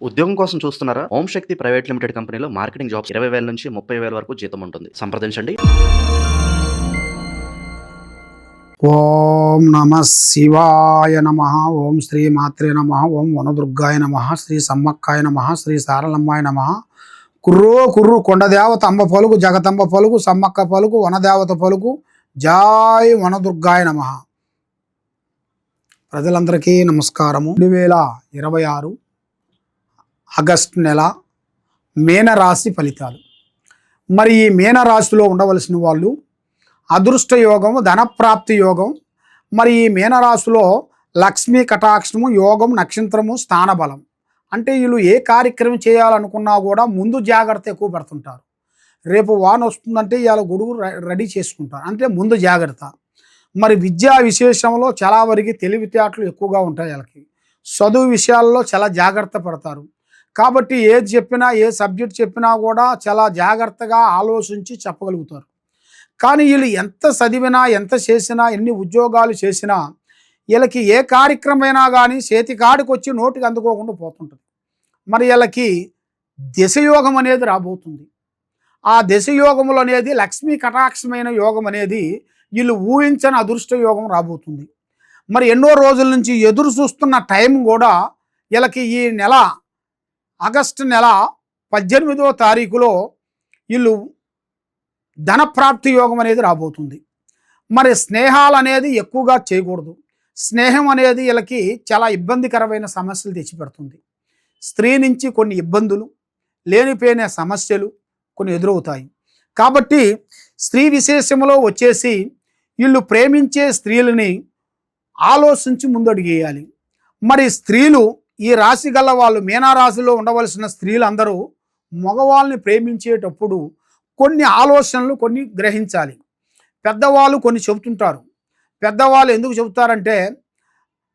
ఉద్యోగం కోసం చూస్తున్నారా? ఓం శక్తి ప్రైవేట్ లిమిటెడ్ కంపెనీలో మార్కెటింగ్ జాబ్స్ 20,000 నుంచి 30,000 వరకు జీతం ఉంటుంది. సంప్రదించండి. ఓం నమ శివాయ నమ. ఓం శ్రీ మాత్రే నమ. ఓం వనదుర్గాయ నమ. శ్రీ సమ్మక్కాయ నమ. శ్రీ సారలమ్మాయ నమ. కుర్రో కుర్రు కొండదేవత అంబ పలుకు, జగతంబ పలుకు, సమ్మక్క పలుకు, వనదేవత పలుకు, జాయ్ వనదుర్గాయ నమ. ప్రజలందరికీ నమస్కారము. 2026 ఆగస్టు నెల మీనరాశి ఫలితాలు. మరి ఈ మీనరాశిలో ఉండవలసిన వాళ్ళు అదృష్ట యోగం, ధనప్రాప్తి యోగం. మరి ఈ మీనరాశిలో లక్ష్మీ కటాక్షము, యోగం, నక్షత్రము, స్థానబలం. అంటే వీళ్ళు ఏ కార్యక్రమం చేయాలనుకున్నా కూడా ముందు జాగ్రత్త ఎక్కువ పడుతుంటారు. రేపు వాన వస్తుందంటే ఇవాళ గొడుగు రెడీ చేసుకుంటారు, అంటే ముందు జాగ్రత్త. మరి విద్యా విశేషంలో చాలా వరకు తెలివితేటలు ఎక్కువగా ఉంటాయి. వీళ్ళకి చదువు విషయాల్లో చాలా జాగ్రత్త పడతారు. కాబట్టి ఏది చెప్పినా, ఏ సబ్జెక్ట్ చెప్పినా కూడా చాలా జాగ్రత్తగా ఆలోచించి చెప్పగలుగుతారు. కానీ వీళ్ళు ఎంత చదివినా, ఎంత చేసినా, ఎన్ని ఉద్యోగాలు చేసినా వీళ్ళకి ఏ కార్యక్రమమైనా కానీ చేతికాడికి వచ్చి నోటికి అందుకోకుండా పోతుంటుంది. మరి వీళ్ళకి దశయోగం అనేది రాబోతుంది. ఆ దశయోగములు అనేది లక్ష్మీ కటాక్షమైన యోగం అనేది వీళ్ళు ఊహించని అదృష్ట యోగం రాబోతుంది. మరి ఎన్నో రోజుల నుంచి ఎదురు చూస్తున్న టైం కూడా వీళ్ళకి ఈ నెల ఆగస్టు నెల 18వ తారీఖులో వీళ్ళు ధనప్రాప్తి యోగం అనేది రాబోతుంది. మరి స్నేహాలు అనేది ఎక్కువగా చేయకూడదు. స్నేహం అనేది వీళ్ళకి చాలా ఇబ్బందికరమైన సమస్యలు తెచ్చిపెడుతుంది. స్త్రీ నుంచి కొన్ని ఇబ్బందులు, లేనిపోయిన సమస్యలు కొన్ని ఎదురవుతాయి. కాబట్టి స్త్రీ విశేషంలో వచ్చేసి వీళ్ళు ప్రేమించే స్త్రీలని ఆలోచించి ముందడుగేయాలి. మరి స్త్రీలు, ఈ రాశి గల వాళ్ళు, మీనారాశిలో ఉండవలసిన స్త్రీలందరూ మగవాళ్ళని ప్రేమించేటప్పుడు కొన్ని ఆలోచనలు కొన్ని గ్రహించాలి. పెద్దవాళ్ళు కొన్ని చెబుతుంటారు. పెద్దవాళ్ళు ఎందుకు చెబుతారంటే,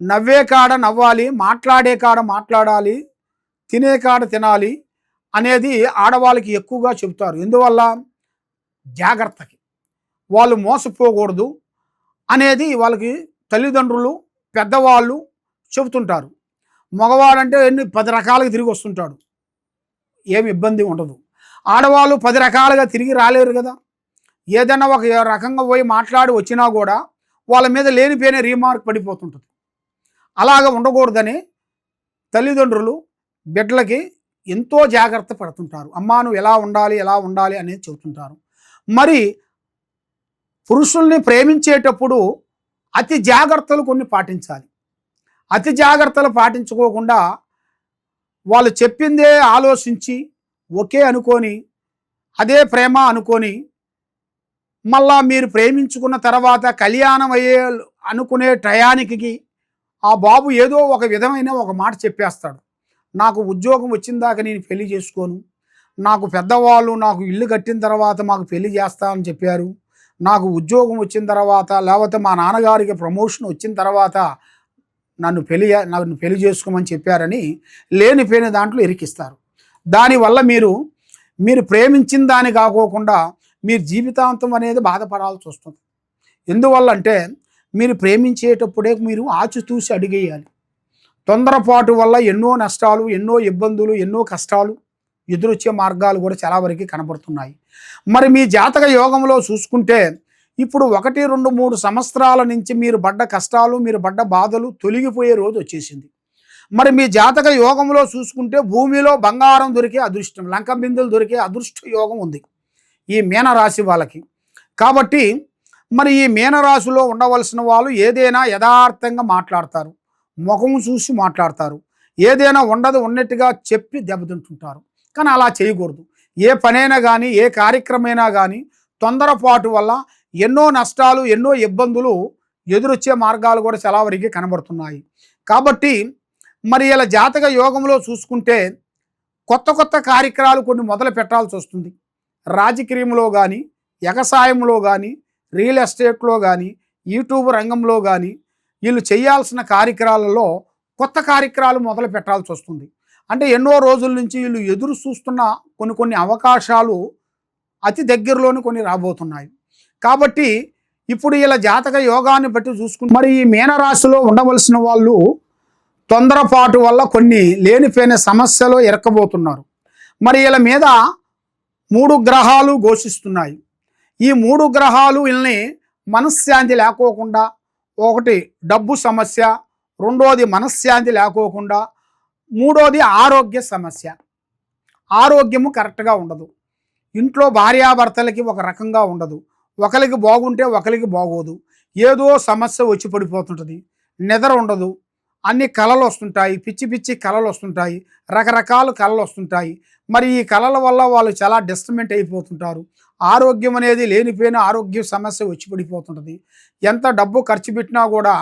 నవ్వే కాడ నవ్వాలి, మాట్లాడే కాడ మాట్లాడాలి, తినే కాడ తినాలి అనేది ఆడవాళ్ళకి ఎక్కువగా చెబుతారు. ఎందువల్ల? జాగ్రత్తకి, వాళ్ళు మోసపోకూడదు అనేది వాళ్ళకి తల్లిదండ్రులు, పెద్దవాళ్ళు చెబుతుంటారు. మగవాడంటే 10 రకాలుగా తిరిగి వస్తుంటాడు, ఏమి ఇబ్బంది ఉండదు. ఆడవాళ్ళు 10 రకాలుగా తిరిగి రాలేరు కదా. ఏదైనా ఒక రకంగా పోయి మాట్లాడి వచ్చినా కూడా వాళ్ళ మీద లేనిపోయిన రీమార్క్ పడిపోతుంటుంది. అలాగ ఉండకూడదని తల్లిదండ్రులు బిడ్డలకి ఎంతో జాగ్రత్త పడుతుంటారు. అమ్మా నువ్వు ఎలా ఉండాలి, ఎలా ఉండాలి అనేది చెబుతుంటారు. మరి పురుషుల్ని ప్రేమించేటప్పుడు అతి జాగ్రత్తలు కొన్ని పాటించాలి. అతి జాగ్రత్తలు పాటించుకోకుండా వాళ్ళు చెప్పిందే ఆలోచించి ఒకే అనుకొని అదే ప్రేమ అనుకొని మళ్ళా మీరు ప్రేమించుకున్న తర్వాత కళ్యాణం అయ్యే అనుకునే టయానికి ఆ బాబు ఏదో ఒక విధమైన ఒక మాట చెప్పేస్తాడు. నాకు ఉద్యోగం వచ్చిన దాకా నేను పెళ్లి చేసుకోను, నాకు పెద్దవాళ్ళు నాకు ఇల్లు కట్టిన తర్వాత మాకు పెళ్లి చేస్తామని చెప్పారు, నాకు ఉద్యోగం వచ్చిన తర్వాత లేకపోతే మా నాన్నగారికి ప్రమోషన్ వచ్చిన తర్వాత నన్ను పెళ్లి చేసుకోమని చెప్పారని లేనిపోయిన దాంట్లో ఇరికిస్తారు. దానివల్ల మీరు ప్రేమించిన దాని కాకోకుండా మీరు జీవితాంతం అనేది బాధపడాల్సి వస్తుంది. ఎందువల్ల అంటే మీరు ప్రేమించేటప్పుడే మీరు ఆచితూసి అడిగేయాలి. తొందరపాటు వల్ల ఎన్నో నష్టాలు, ఎన్నో ఇబ్బందులు, ఎన్నో కష్టాలు ఎదురొచ్చే మార్గాలు కూడా చాలా వరకు కనబడుతున్నాయి. మరి మీ జాతక యోగంలో చూసుకుంటే ఇప్పుడు 1, 2, 3 సంవత్సరాల నుంచి మీరు పడ్డ కష్టాలు, మీరు పడ్డ బాధలు తొలగిపోయే రోజు వచ్చేసింది. మరి మీ జాతక యోగంలో చూసుకుంటే భూమిలో బంగారం దొరికే అదృష్టం, లంక బిందులు దొరికే అదృష్ట యోగం ఉంది ఈ మీనరాశి వాళ్ళకి. కాబట్టి మరి ఈ మీనరాశిలో ఉండవలసిన వాళ్ళు ఏదైనా యథార్థంగా మాట్లాడతారు, ముఖం చూసి మాట్లాడతారు, ఏదైనా ఉండదు ఉన్నట్టుగా చెప్పి దెబ్బతింటుంటారు. కానీ అలా చేయకూడదు. ఏ పనైనా కానీ, ఏ కార్యక్రమైనా కానీ తొందరపాటు వల్ల ఎన్నో నష్టాలు, ఎన్నో ఇబ్బందులు ఎదురొచ్చే మార్గాలు కూడా చాలా వరకు కనబడుతున్నాయి. కాబట్టి మరి ఇలా జాతక యోగంలో చూసుకుంటే కొత్త కొత్త కార్యక్రమాలు కొన్ని మొదలు పెట్టాల్సి వస్తుంది. రాజకీయంలో కానీ, వ్యవసాయంలో కానీ, రియల్ ఎస్టేట్లో కానీ, యూట్యూబ్ రంగంలో కానీ వీళ్ళు చేయాల్సిన కార్యక్రమాలలో కొత్త కార్యక్రమాలు మొదలు పెట్టాల్సి వస్తుంది. అంటే ఎన్నో రోజుల నుంచి వీళ్ళు ఎదురు చూస్తున్న కొన్ని అవకాశాలు అతి దగ్గరలోనే కొన్ని రాబోతున్నాయి. కాబట్టి ఇప్పుడు ఇలా జాతక యోగాన్ని బట్టి చూసుకుంటే మరి ఈ మీనరాశిలో ఉండవలసిన వాళ్ళు తొందరపాటు వల్ల కొన్ని లేనిపోయిన సమస్యలు ఇరక్కబోతున్నారు. మరి వీళ్ళ మీద 3 గ్రహాలు ఘోషిస్తున్నాయి. ఈ 3 గ్రహాలు వీళ్ళని మనశ్శాంతి లేకోకుండా, ఒకటి డబ్బు సమస్య, రెండోది మనశ్శాంతి లేకోకుండా, మూడోది ఆరోగ్య సమస్య. ఆరోగ్యము కరెక్ట్గా ఉండదు. ఇంట్లో భార్యాభర్తలకి ఒక రకంగా ఉండదు. ఒకరికి బాగుంటే ఒకరికి బాగోదు. ఏదో సమస్య వచ్చి పడిపోతుంటుంది. నిద్ర ఉండదు. అన్ని కళలు వస్తుంటాయి. పిచ్చి పిచ్చి కళలు వస్తుంటాయి. రకరకాల కళలు వస్తుంటాయి. మరి ఈ కళల వల్ల వాళ్ళు చాలా డిస్టర్బెంట్ అయిపోతుంటారు. ఆరోగ్యం అనేది లేనిపోయిన ఆరోగ్య సమస్య వచ్చి పడిపోతుంటుంది. ఎంత డబ్బు ఖర్చు పెట్టినా కూడా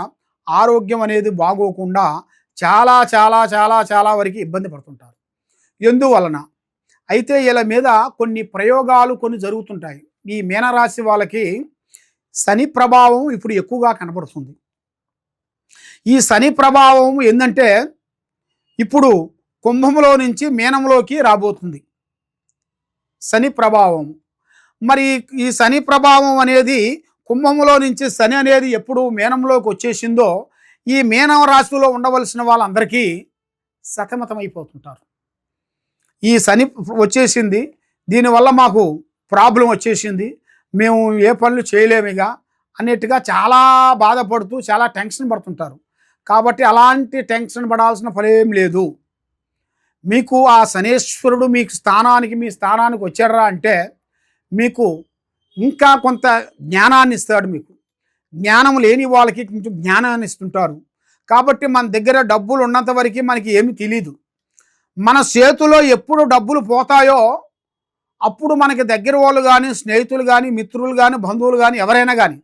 ఆరోగ్యం అనేది బాగోకుండా చాలా చాలా చాలా చాలా వరకు ఇబ్బంది పడుతుంటారు. ఎందువలన అయితే వీళ్ళ మీద కొన్ని ప్రయోగాలు కొన్ని జరుగుతుంటాయి. ఈ మీనరాశి వాళ్ళకి శని ప్రభావం ఇప్పుడు ఎక్కువగా కనబడుతుంది. ఈ శని ప్రభావం ఏంటంటే ఇప్పుడు కుంభంలో నుంచి మీనంలోకి రాబోతుంది శని ప్రభావం. మరి ఈ శని ప్రభావం అనేది కుంభంలో నుంచి శని అనేది ఎప్పుడు మీనంలోకి వచ్చేసిందో ఈ మీనం రాశిలో ఉండవలసిన వాళ్ళందరికీ సతమతమైపోతుంటారు. ఈ శని వచ్చేసింది, దీనివల్ల మాకు ప్రాబ్లం వచ్చేసింది, మేము ఏ పనులు చేయలేమిగా అన్నట్టుగా చాలా బాధపడుతూ చాలా టెన్షన్ పడుతుంటారు. కాబట్టి అలాంటి టెన్షన్ పడాల్సిన పనేం లేదు. మీకు ఆ శనేశ్వరుడు మీ స్థానానికి వచ్చారా అంటే మీకు ఇంకా కొంత జ్ఞానాన్ని ఇస్తాడు. మీకు జ్ఞానం లేని వాళ్ళకి కొంచెం జ్ఞానాన్ని ఇస్తుంటారు. కాబట్టి మన దగ్గర డబ్బులు ఉన్నంత వరకు మనకి ఏమీ తెలియదు. మన చేతిలో ఎప్పుడు డబ్బులు పోతాయో అప్పుడు మనకి దగ్గర వాళ్ళు కానీ, స్నేహితులు కానీ, మిత్రులు కానీ, బంధువులు కానీ, ఎవరైనా కానీ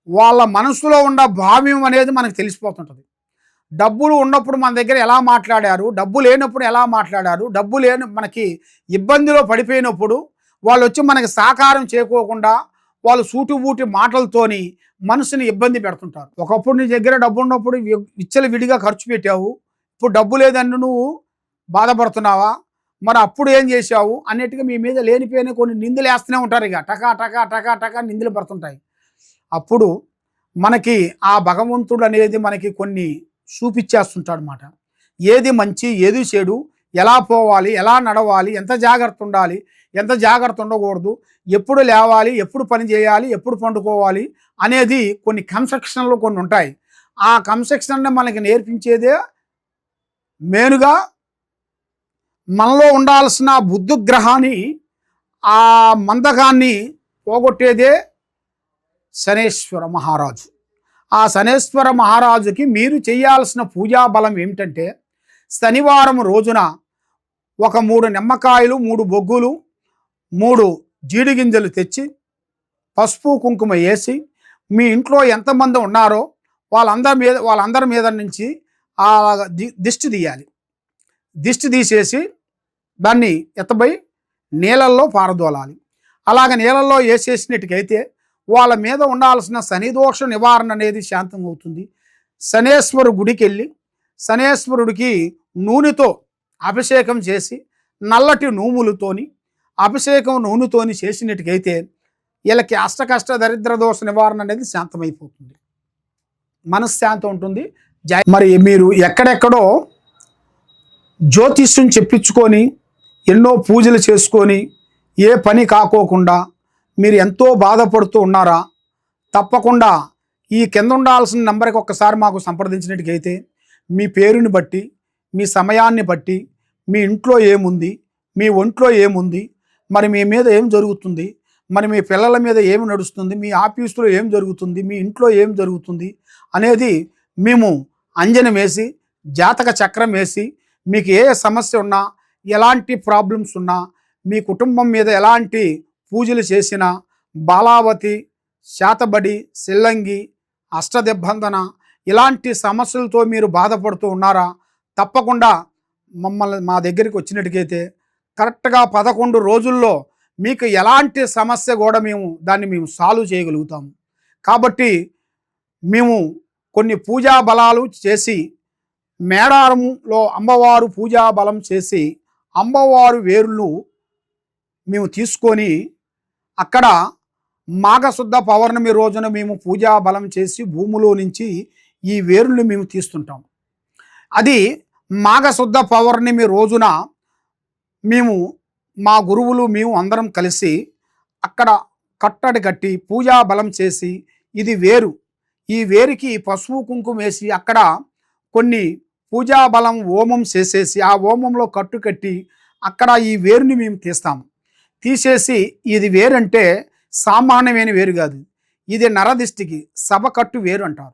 వాళ్ళ మనసులో ఉన్న భావ్యం అనేది మనకు తెలిసిపోతుంటుంది. డబ్బులు ఉన్నప్పుడు మన దగ్గర ఎలా మాట్లాడారు, డబ్బు లేనప్పుడు ఎలా మాట్లాడారు, డబ్బు లేని మనకి ఇబ్బందిలో పడిపోయినప్పుడు వాళ్ళు వచ్చి మనకి సహకారం చేయకోకుండా వాళ్ళు సూటుబూటి మాటలతోని మనసుని ఇబ్బంది పెడుతుంటారు. ఒకప్పుడు నీ దగ్గర డబ్బు ఉన్నప్పుడు విచ్చలవిడిగా ఖర్చు పెట్టావు, ఇప్పుడు డబ్బు లేదని నువ్వు బాధపడుతున్నావా, మరి అప్పుడు ఏం చేశావు అన్నిటికీ మీ మీద లేనిపోయిన కొన్ని నిందలు వేస్తూనే ఉంటారు. ఇక టకా టకా టకా టకా నిందలు పడుతుంటాయి. అప్పుడు మనకి ఆ భగవంతుడు అనేది మనకి కొన్ని చూపించేస్తుంటాడు అన్నమాట. ఏది మంచి ఏది చెడు, ఎలా పోవాలి, ఎలా నడవాలి, ఎంత జాగ్రత్త ఉండాలి, ఎంత జాగ్రత్త ఉండకూడదు, ఎప్పుడు లేవాలి, ఎప్పుడు పని చేయాలి, ఎప్పుడు పండుకోవాలి అనేది కొన్ని కన్స్ట్రక్షన్లు కొన్ని ఉంటాయి. ఆ కన్స్ట్రక్షన్ మనకి నేర్పించేదే మెయిన్గా మనలో ఉండాల్సిన బుద్ధిగ్రహాన్ని, ఆ మందకాన్ని పోగొట్టేదే శనేశ్వర మహారాజు. ఆ శనేశ్వర మహారాజుకి మీరు చేయాల్సిన పూజా బలం ఏమిటంటే శనివారం రోజున ఒక 3 నిమ్మకాయలు, 3 బొగ్గులు, 3 జీడిగింజలు తెచ్చి పసుపు కుంకుమ వేసి మీ ఇంట్లో ఎంతమంది ఉన్నారో వాళ్ళందరి మీద నుంచి ఆ దిష్టి తీయాలి. దిష్టి తీసేసి దాన్ని ఎత్తబోయి నీళ్ళల్లో పారదోలాలి. అలాగ నీళ్ళల్లో వేసేసినట్టుకైతే వాళ్ళ మీద ఉండాల్సిన శనిదోష నివారణ అనేది శాంతం అవుతుంది. శనేశ్వరు గుడికి వెళ్ళి శనేశ్వరుడికి నూనెతో అభిషేకం చేసి నల్లటి నూములతోని అభిషేకం నూనెతోని చేసినట్టుకైతే వీళ్ళకి అష్టకష్ట దరిద్ర దోష నివారణ అనేది శాంతమైపోతుంది, మనశ్శాంతి ఉంటుంది. మరి మీరు ఎక్కడెక్కడో జ్యోతిష్యం చెప్పించుకొని ఎన్నో పూజలు చేసుకొని ఏ పని కాకోకుండా మీరు ఎంతో బాధపడుతూ ఉన్నారా? తప్పకుండా ఈ కింద ఉండాల్సిన నెంబర్కి ఒక్కసారి మాకు సంప్రదించినట్టుకైతే మీ పేరుని బట్టి, మీ సమయాన్ని బట్టి, మీ ఇంట్లో ఏముంది, మీ ఒంట్లో ఏముంది, మరి మీ మీద ఏం జరుగుతుంది, మరి మీ పిల్లల మీద ఏమి నడుస్తుంది, మీ ఆఫీసులో ఏం జరుగుతుంది, మీ ఇంట్లో ఏం జరుగుతుంది అనేది మేము అంజనం వేసి జాతక చక్రం వేసి మీకు ఏ సమస్య ఉన్నా, ఎలాంటి ప్రాబ్లమ్స్ ఉన్నా, మీ కుటుంబం మీద ఎలాంటి పూజలు చేసినా, బాలావతి, శాతబడి, సిల్లంగి, అష్టదిబ్బందన ఇలాంటి సమస్యలతో మీరు బాధపడుతూ ఉన్నారా? తప్పకుండా మా దగ్గరికి వచ్చినట్టుకైతే కరెక్ట్గా 11 రోజుల్లో మీకు ఎలాంటి సమస్య కూడా మేము సాల్వ్ చేయగలుగుతాము. కాబట్టి మేము కొన్ని పూజా బలాలు చేసి మేడారంలో అమ్మవారు పూజా బలం చేసి అమ్మవారు వేర్లు మేము తీసుకొని అక్కడ మాఘశుద్ధ పౌర్ణమి రోజున మేము పూజా బలం చేసి భూమిలో నుంచి ఈ వేర్లు మేము తీస్తుంటాం. అది మాఘశుద్ధ పౌర్ణమి రోజున మేము మా గురువులు మేము అందరం కలిసి అక్కడ కట్టడి కట్టి పూజా బలం చేసి ఇది వేరు, ఈ వేరుకి పసుపు కుంకుమ వేసి అక్కడ కొన్ని పూజా బలం హోమం చేసేసి ఆ హోమంలో కట్టు కట్టి అక్కడ ఈ వేరుని మేము తీస్తాము. తీసేసి ఇది వేరంటే సామాన్యమైన వేరు కాదు, ఇది నరదిష్టికి సభ కట్టు వేరు అంటారు.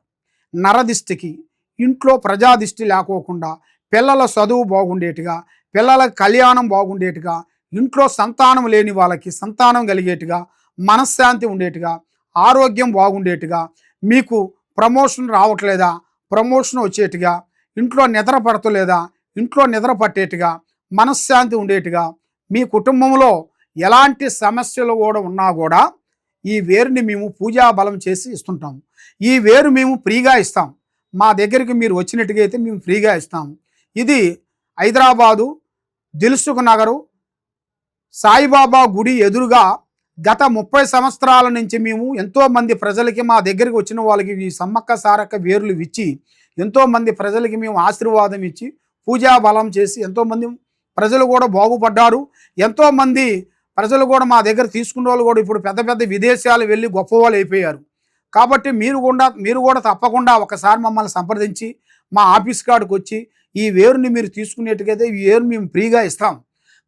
నరదిష్టికి ఇంట్లో ప్రజాదిష్టి లేకోకుండా పిల్లల చదువు బాగుండేట్టుగా, పిల్లల కళ్యాణం బాగుండేట్టుగా, ఇంట్లో సంతానం లేని వాళ్ళకి సంతానం కలిగేట్టుగా, మనశ్శాంతి ఉండేట్టుగా, ఆరోగ్యం బాగుండేట్టుగా, మీకు ప్రమోషన్ రావట్లేదా ప్రమోషన్ వచ్చేట్టుగా, ఇంట్లో నిద్ర పడతలేదా ఇంట్లో నిద్ర పట్టేట్టుగా, మనశ్శాంతి ఉండేట్టుగా, మీ కుటుంబంలో ఎలాంటి సమస్యలు కూడా ఉన్నా కూడా ఈ వేరుని మేము పూజా బలం చేసి ఇస్తుంటాము. ఈ వేరు మేము ఫ్రీగా ఇస్తాం. మా దగ్గరికి మీరు వచ్చినట్టుగా అయితే మేము ఫ్రీగా ఇస్తాము. ఇది హైదరాబాదు దిల్సుఖ్ నగరు సాయిబాబా గుడి ఎదురుగా గత 30 సంవత్సరాల నుంచి మేము ఎంతోమంది ప్రజలకి మా దగ్గరికి వచ్చిన వాళ్ళకి ఈ సమ్మక్క సారక్క వేర్లు ఇచ్చి ఎంతోమంది ప్రజలకి మేము ఆశీర్వాదం ఇచ్చి పూజా బలం చేసి ఎంతోమంది ప్రజలు కూడా బాగుపడ్డారు. ఎంతోమంది ప్రజలు కూడా మా దగ్గర తీసుకున్న వాళ్ళు కూడా ఇప్పుడు పెద్ద పెద్ద విదేశాలు వెళ్ళి గొప్పవాళ్ళు అయిపోయారు. కాబట్టి మీరు కూడా తప్పకుండా ఒకసారి మమ్మల్ని సంప్రదించి మా ఆఫీస్ కాడికి వచ్చి ఈ వేరుని మీరు తీసుకునేట్టుకైతే ఈ వేరు మేము ఫ్రీగా ఇస్తాం.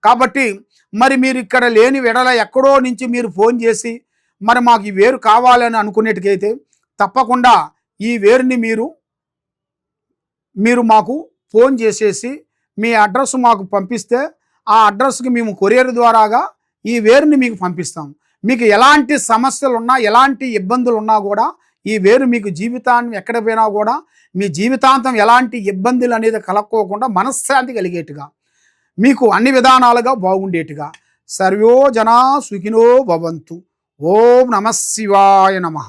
కాబట్టి మరి మీరు ఇక్కడ లేని వెడల ఎక్కడో నుంచి మీరు ఫోన్ చేసి మరి మాకు ఈ వేరు కావాలని అనుకునేట్టుకైతే తప్పకుండా ఈ వేరుని మీరు మాకు ఫోన్ చేసేసి మీ అడ్రస్ మాకు పంపిస్తే ఆ అడ్రస్కి మేము కొరియర్ ద్వారాగా ఈ వేరుని మీకు పంపిస్తాం. మీకు ఎలాంటి సమస్యలు ఉన్నా ఎలాంటి ఇబ్బందులు ఉన్నా కూడా ఈ వేరు మీకు జీవితాన్ని ఎక్కడ పోయినా కూడా మీ జీవితాంతం ఎలాంటి ఇబ్బందులు అనేది కలక్కోకుండా మనశ్శాంతి కలిగేట్టుగా మీకు అన్ని విధానాలుగా బాగుండేట్టుగా సర్వో జనా సుఖినో భవంతు. ఓం నమః శివాయ నమః.